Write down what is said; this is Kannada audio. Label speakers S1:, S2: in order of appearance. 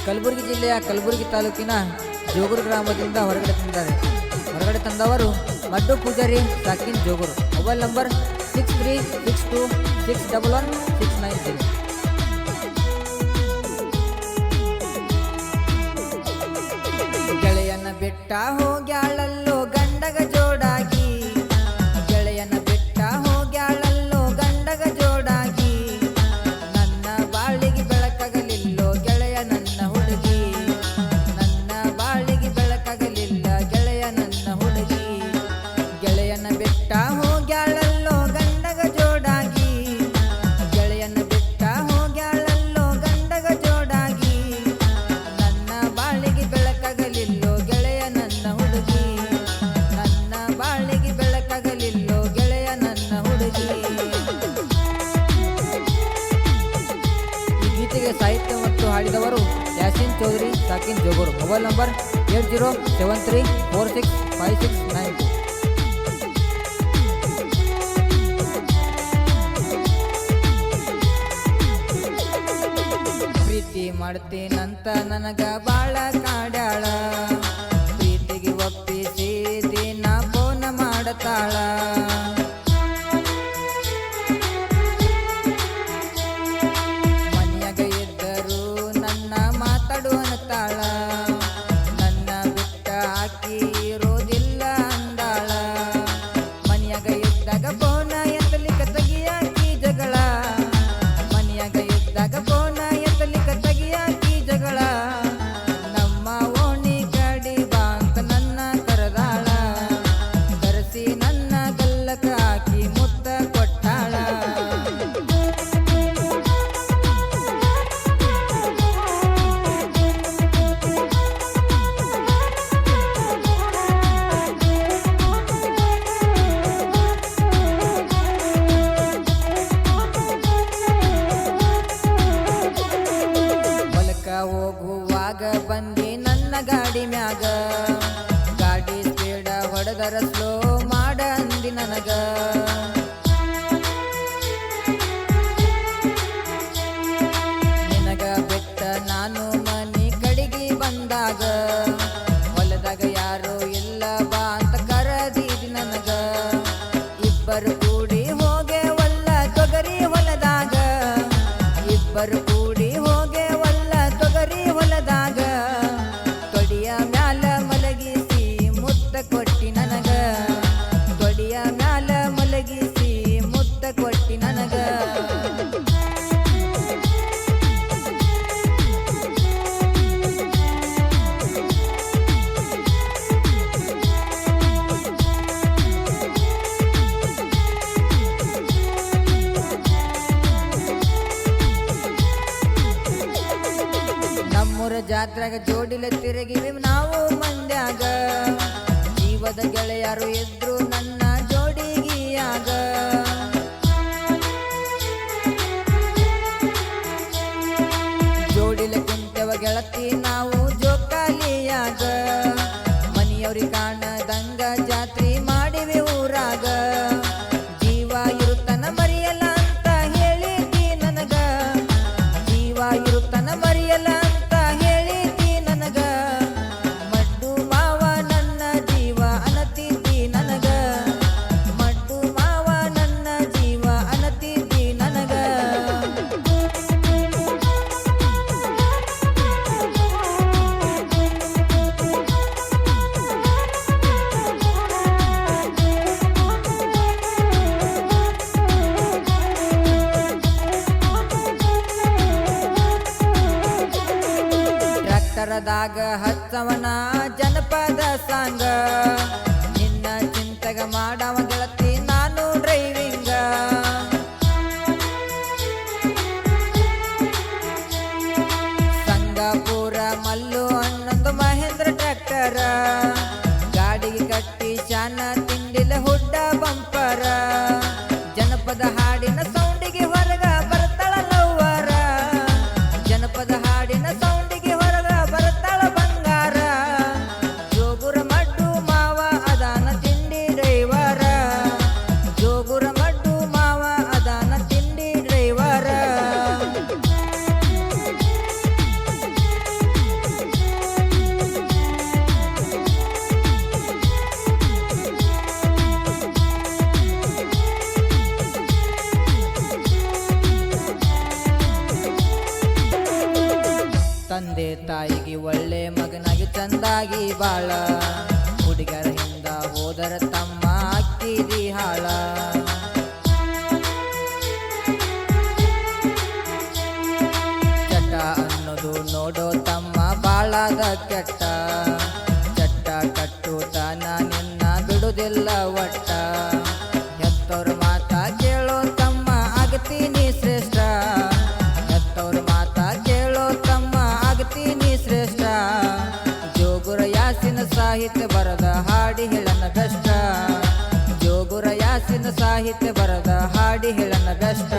S1: ಕಲಬುರಗಿ ಜಿಲ್ಲೆಯ ಕಲಬುರಗಿ ತಾಲೂಕಿನ ಜೋಗೂರು ಗ್ರಾಮದಿಂದ ಹೊರಗಡೆ ತಂದವರು ಮಡ್ಡು ಪೂಜಾರಿ ಸಾಕಿನ್ ಜೋಗೂರು. Mobile number 6362611690. ಗೆಳೆಯನ ಬೆಟ್ಟ ಹೋಗ್ಯಾಳಲ್ಲೋ ಗಂಡಗ ಜೋಡಾಗಿ, ಗೆಳೆಯನ ಬೆಟ್ಟ ಹೋಗ್ಯಾಳಲ್ಲೋ ಗಂಡಗ ಜೋಡಾಗಿ, ನನ್ನ ಬಾಳಿಗೆ ಬೆಳಕಾಗಲಿಲ್ಲೋ ಗೆಳೆಯ ನನ್ನ ಹುಡುಗಿ, ನನ್ನ ಬಾಳಿಗೆ ಬೆಳಕಾಗಲಿಲ್ಲ ಗೆಳೆಯ ನನ್ನ ಹುಡುಗಿ. ಗೆಳೆಯನ ಬೆಟ್ಟ ಹೋಗ್ಯಾಳಲ್ಲೋ ಗಂಡಗ ಜೋಡಾಗಿ, ಗೆಳೆಯನ ಬೆಟ್ಟ ಹೋಗ್ಯಾಳಲ್ಲೋ ಗಂಡಗ ಜೋಡಾಗಿ, ನನ್ನ ಬಾಳಿಗೆ ಬೆಳಕಾಗಲಿಲ್ಲೋ ಗೆಳೆಯ ನನ್ನ ಹುಡುಗಿ, ನನ್ನ ಬಾಳಿಗೆ ಬೆಳಕಾಗಲಿಲ್ಲೋ ಗೆಳೆಯ ನನ್ನ ಹುಡುಗಿ. ಈ ಗೀತೆಗೆ ಸಾಹಿತ್ಯ ಮತ್ತು ಹಾಡಿದವರು ಯಾಸಿನ್ ಚೌಧರಿ ಸಾಕಿನ್ ಜೋಗೂರು. Mobile number 8073465692. ಪ್ರೀತಿ ಮಾಡ್ತೀನಂತ ನನಗ ಬಾಳ ಕಾಡ್ಯಾಳ, ಪ್ರೀತಿಗೆ ಒಪ್ಪಿಸಿ ದಿನ ಫೋನ್ ಮಾಡತಾಳ, ಮನ್ಯಾಗ ಇದ್ದರೂ ನನ್ನ ಮಾತಾಡು ಅನ್ನತಾಳ, ನನ್ನ ಬಿಟ್ಟ ಹಾಕಿ ಇರೋದಿಲ್ಲ ಅಂದಾಳ, ಮನ್ಯಾಗ ಇದ್ದಾಗ ಫೋನ ಎತ್ತಲಿಕ್ಕ ತೆಗಿಯಾಕಿ ಜಗಳ, ಮನ್ಯಾಗ ಇದ್ದಾಗ ಫೋನ ಎತ್ತಲಿಕ್ಕ ತೆಗಿಯಾಕಿ ಜಗಳ, ನಮ್ಮ ಓಣಿ ಕಡಿ ಬಾ ಅಂತ ನನ್ನ ಕರೆದಾಳ, ಕರೆಸಿ ನನ್ನ ಗಲ್ಲಕ ಹಾಕಿ ಮುತ್ತ ಕೊಟ್ಟಾಳ. ಹೊಲಕ ಹೋಗುವಾಗ ಬಂದಿ ನನ್ನ ಗಾಡಿ ಮ್ಯಾಗ, ಗಾಡಿ ಸ್ಪೀಡ ಹೊಡೆದರ ಸ್ಲೋ ಮಾಡ ಅಂದಿ ನನಗ, ನಿನಗ ಬಿಟ್ಟ ನಾನು ಮನಿ ಕಡಿಗೆ ಬಂದಾಗ, ಹೊಲದಾಗ ಯಾರು ಇಲ್ಲ ಬಾ ಅಂತ ಕರದಿದಿ ನನಗ, ಇಬ್ಬರು ಕೂಡಿ ಹೋಗೇವಲ್ಲ ತೊಗರಿ ಹೊಲದಾಗ, ಇಬ್ಬರು ಕೂಡಿ ಹೋಗೇವಲ್ಲ ತೊಗರಿ ಹೊಲದಾಗ, ತೊಡಿಯ ಮ್ಯಾಲ ಮಲಗಿಸಿ ಮುತ್ತ ಕೊಟ್ಟಿ ನನಗ, ತೊಡಿಯ ಮ್ಯಾಲ ಮಲಗಿಸಿ ಮುತ್ತ ಕೊಟ್ಟಿ ನನಗ. ನಮ್ಮೂರ ಜಾತ್ರೆಗ ಜೋಡಿಲ ತಿರುಗಿವಿ ನಾವು ಮಂದ್ಯಾಗ, ಜೀವದ ಗೆಳೆಯರು ಇದ್ರು ನನ್ನ ಜೋಡಿಗಿಯಾಗ, ಜೋಡಿಲ ಕುಂತೆವ ಗೆಳತಿ ನಾವು ಜೋಕಾಲಿಯಾಗ, ಮನಿಯವ್ರಿ ಕಾಣದಂಗ ಜಾತ್ರಿ ಮಾಡಿವಿ ಊರಾಗ, ಜೀವ ಇರುತ್ತನ ಮರಿಯಲ್ಲ ಅಂತ ಹೇಳಿದಿ ನನಗ, ಜೀವ ಇರುತ್ತನ ಮರಿಯಲ್ಲ ಅಂತ ಹೇಳಿದಿ ನನಗ, ಮಡ್ಡು ಮಾವ ನನ್ನ ಜೀವ ಅನತಿದ್ದಿ ನನಗ, ಮಡ್ಡು ಮಾವ ನನ್ನ ಜೀವ ಅನತಿದ್ದಿ ನನಗ. ಟ್ರ್ಯಾಕ್ಟರದಾಗ ಹಚ್ಚವನ ಜನಪದ ಸಾಂಗ, ನಿನ್ನ ಚಿಂತೆಗ ಮಾಡವ ಗೆಳತಿ ನಾನು ಡ್ರೈವಿಂಗ, ಸಂಗಾಪುರ ಮಲ್ಲು ಅನ್ನೊಂದು ಮಹೇಂದ್ರ ಟ್ರ್ಯಾಕ್ಟರ, ಗಾಡಿಗೆ ಕಟ್ಟಿ ಶಾನ ತಿಂಡಿಲ ಹುಡ್ಡ ಬಂಪರ, ಜನಪದ ಹಾಡಿನ ಸೌಂಡಿಗೆ ಹೊರಗ ಬರ್ತಾಳ ಲವ್ವರ, ಜನಪದ ಹಾಡಿನ ಸೌಂಡಿಗೆ ಹೊರಗ ಬರ್ತಾಳ ಬಂಗಾರ, ಜೋಗುರ ಮಡ್ಡು ಮಾವ ಅದಾನ ತಿಂಡಿ ಡ್ರೈವರ, ಜೋಗುರ ಮಡ್ಡು ಮಾವ ಅದಾನ ತಿಂಡಿ ಡ್ರೈವರ. ಬಾಳ ಹುಡುಗರ ಹಿಂದ ಹೋದರ ತಮ್ಮ ಅಕ್ಕಿದಿ ಹಾಳ ಚಟ ಅನ್ನೋದು ನೋಡೋ ತಮ್ಮ ಬಾಳದ ಕೆಟ್ಟ ಚಟ್ಟ ಕಟ್ಟುತ್ತಾನ ನಿನ್ನ ಬಿಡುವುದಿಲ್ಲ ಒಟ್ಟ ಹೆತ್ತವ್ರ ಮಾತ ಕೇಳೋ ತಮ್ಮ ಆಗತೀನಿ ಶ್ರೇಷ್ಠ ಹೆತ್ತವ್ರ ಮಾತ ಕೇಳೋ ತಮ್ಮ ಆಗತೀನಿ ಶ್ರೇಷ್ಠ ಜೋಗುರ ಯಾಸಿನ ಸಾಹಿತ್ಯ ಬರದ ಹಾಡಿ ಹೇಳನ ಬೆಷ್ಟ ಜೋಗುರ ಯಾಸಿನ ಸಾಹಿತ್ಯ ಬರದ ಹಾಡಿ ಹೇಳನ ಬೆಷ್ಟ